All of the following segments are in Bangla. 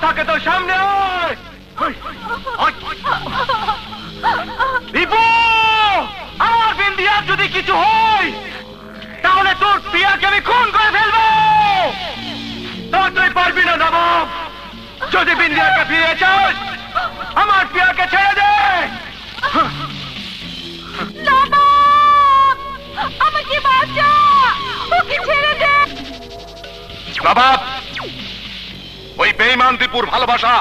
থাকে তো সামনে বিপু, আমার বিন্দিয়ার যদি কিছু হয় তাহলে তোর প্রিয়াকে আমি খুন করে ফেলবো। তুই পারবি না নবাব, যদি বিন্দিয়াকে ফিরে চাস আমার প্রিয়াকে ছেড়ে দে। আমাকে বাঁচা, ওকে ছেড়ে দে। নবাব, ওই বেঈমান দীপুর ভালোবাসা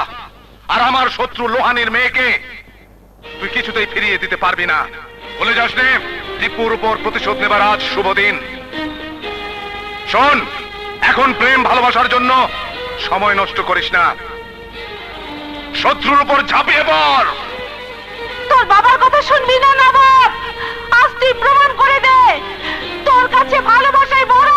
আর আমার শত্রু লোহানির মেয়েকে তুই কিছুতেই ফিরিয়ে দিতে পারবি না। বলে যাস নে, দীপুর উপর প্রতিশোধ নেবার আজ শুভ দিন। শোন, এখন প্রেম ভালোবাসার জন্য সময় নষ্ট করিস না, শত্রুর উপর ঝাঁপিয়ে পড়। তোর বাবার কথা শুনবি না নবাব, আজ তুই প্রমাণ করে দে তোর কাছে ভালোবাসাই বড়।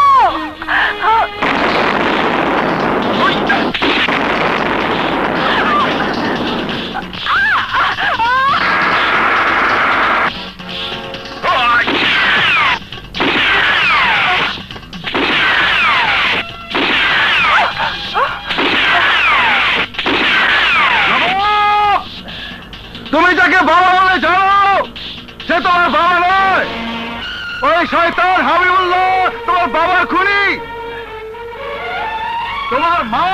তুমি যাকে বাবা বলে জানো সে তোমার বাবা নয়, ওই শয়তান হাবিবুল্লাহ তোমার বাবার খুনি। তোমার মা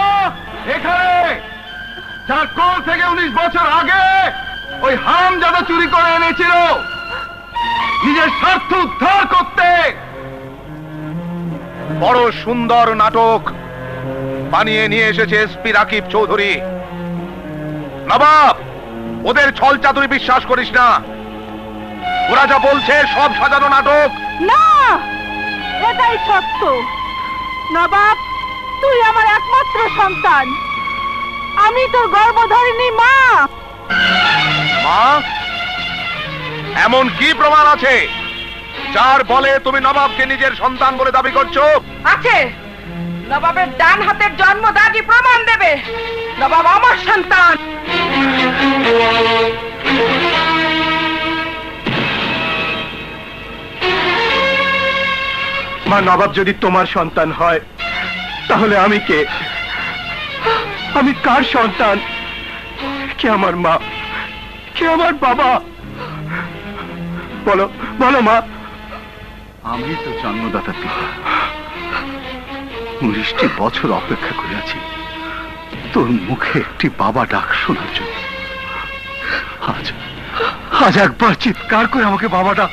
এখানে, যার কোল থেকে 19 বছর আগে ওই হারামজাদা চুরি করে এনেছিল নিজের স্বার্থ উদ্ধার করতে। বড় সুন্দর নাটক বানিয়ে নিয়ে এসেছে এসপি রাকিব চৌধুরী। নবাব, ওদের ছল চাতুরি বিশ্বাস করিস না, ওরা যা বলছে সব সাজানো নাটক। না, এটাই সত্য। নবাব, তুই আমার একমাত্র সন্তান, আমি তোর গর্ভধারিণী মা। মা, এমন কি প্রমাণ আছে যার বলে তুমি নবাবকে নিজের সন্তান বলে দাবি করছো? আছে, নবাবের ডান হাতের জন্মদাগী প্রমাণ দেবে নবাব আমার সন্তান। মা, নবাব যদি তোমার সন্তান হয় তাহলে আমি কে? আমি কার সন্তান? কে আমার মা, কে আমার বাবা? বলো বলো মা। আমি তো জন্মদাতা পিতা, 19টি বছর অপেক্ষা করে আছি তোর মুখে একটি বাবা ডাক শোনার জন্য। আজ আজ একবার চিৎকার করে আমাকে বাবা ডাক।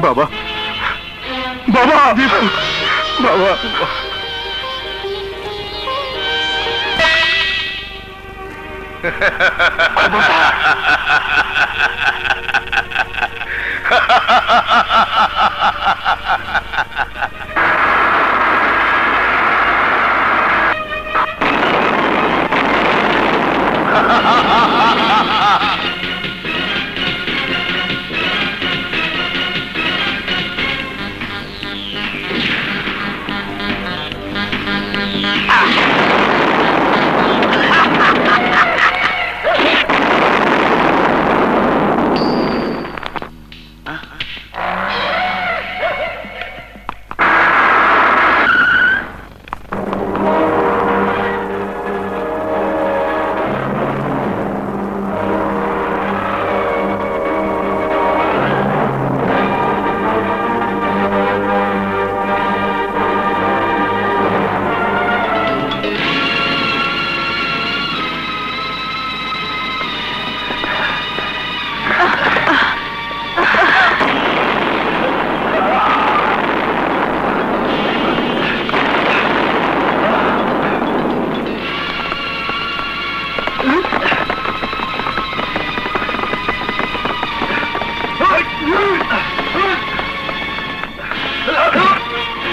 বাবা, বাবা, বাবা।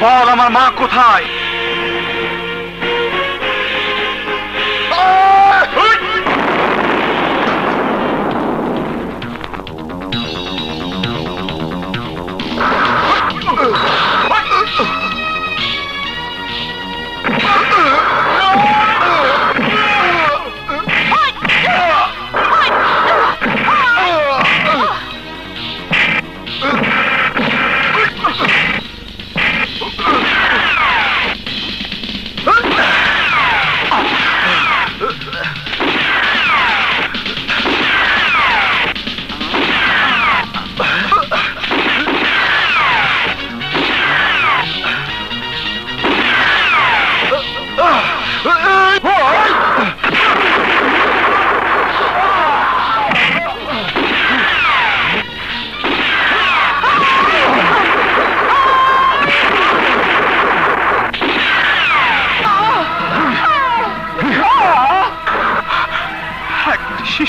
বল আমার মা কোথায়?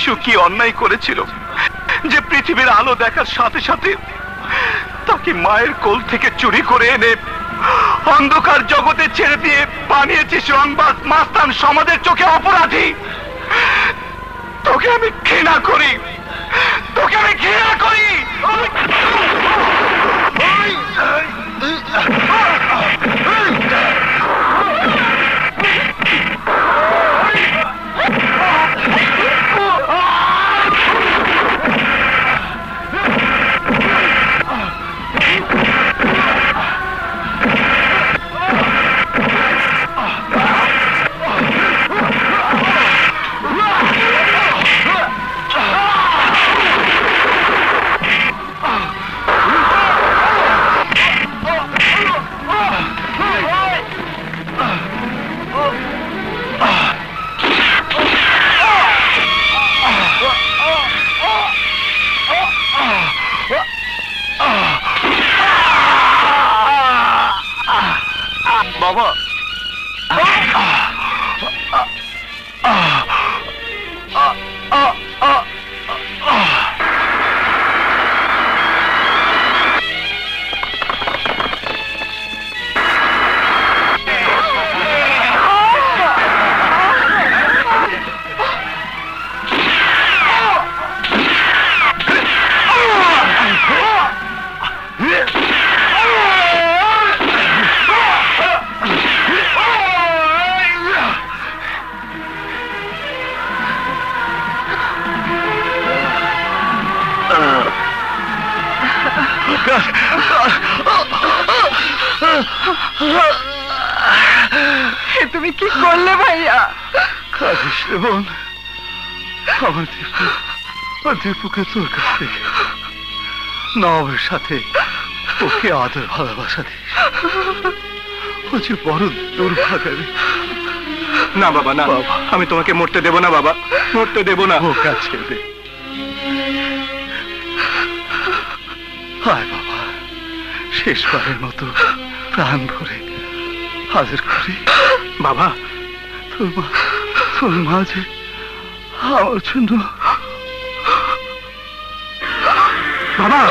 শিশু কি অন্যায় করেছিল যে পৃথিবীর আলো দেখার সাথে সাথে তাকে মায়ের কোল থেকে চুরি করে এনে অন্ধকার জগতে ছেড়ে দিয়ে বানিয়েছিস রংবাজ মাস্তান সমাজের চোখে অপরাধী। তোকে আমি ঘৃণা করি, তোকে আমি ঘৃণা করি। বাবা, তুমি কি করলে ভাইয়া? কাঁদিস রে বোন, আমার দীপুকে তোর কাছ থেকে নবাবের সাথে ওকে আদর ভালোবাসা দিস। ও যে বড় দুর্ভাগা রে। না বাবা, না, আমি তোমাকে মরতে দেব না বাবা, মরতে দেব না। ও কাছে দে। হায় বাবা, শেষবারের মতো প্রাণ ভরে হাজির করি। বাবা, তোর মা যে আমার জন্য। বাবা,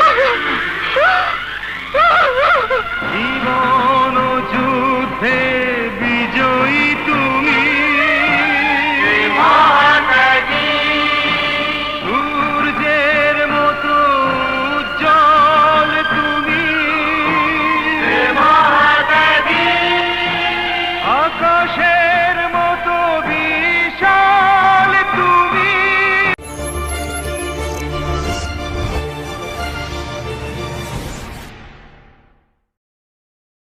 জীবন